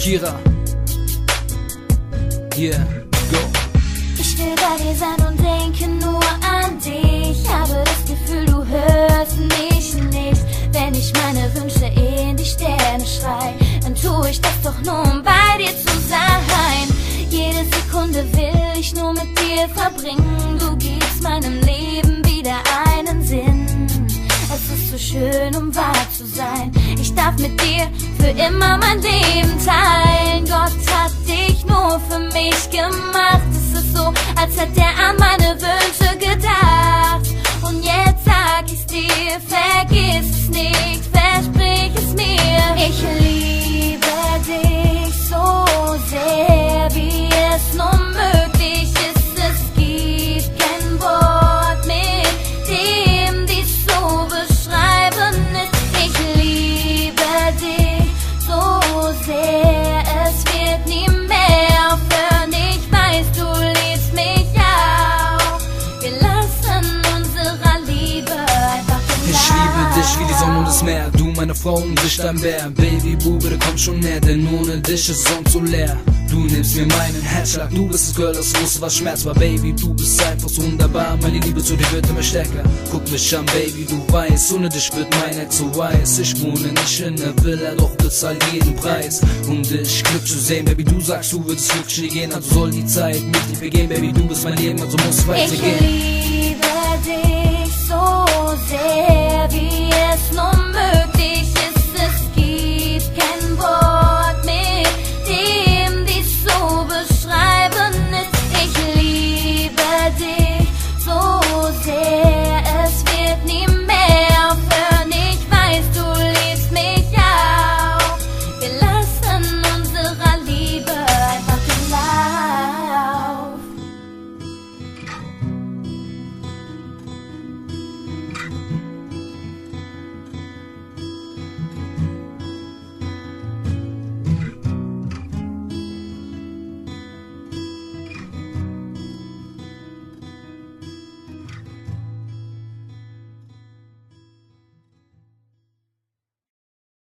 Kira. Yeah, go. Ich will bei dir sein und denke nur an dich. Habe das Gefühl, du hörst mich nicht. Wenn ich meine Wünsche in die Sterne schrei, dann tue ich das doch nur, um bei dir zu sein. Jede Sekunde will ich nur mit dir verbringen. Du gibst meinem Leben wieder einen Sinn. Es ist so schön, um wahr zu sein. Ich darf mit dir für immer mein Leben teilen. Gott hat dich nur für mich gemacht. Es ist so, als hätte er an meine Wünsche gedacht. Und jetzt sag ich's dir, vergiss es nicht, versprich es mir. Ich liebe dich so sehr, wie es nur möglich ist. Es gibt kein Wort, mit dem dies so beschreiben ist. Ich liebe dich so sehr, es wird nie mehr aufhören. Ich weiß, du liebst mich auch. Wir lassen unserer Liebe einfach den Ich liebe dich wie die Sonne und das Meer. Du meine Frau und ich dein Bär. Baby, Bube, komm schon näher, denn ohne dich ist Sonne so leer. Du nimmst mir meinen Herzschlag, du bist das Girl, das wusste, was Schmerz war. Baby, du bist einfach so wunderbar. Meine Liebe zu dir wird immer stärker. Guck mich an, Baby, du weißt, ohne dich wird mein Herz so weiß. Ich wohne nicht in der Villa, doch bezahl jeden Preis. Um dich Glück zu sehen, Baby, du sagst, du würdest glücklich nie gehen. Also soll die Zeit mit dir vergehen, Baby, du bist mein Leben, also muss weitergehen. Ich liebe dich so sehr, wie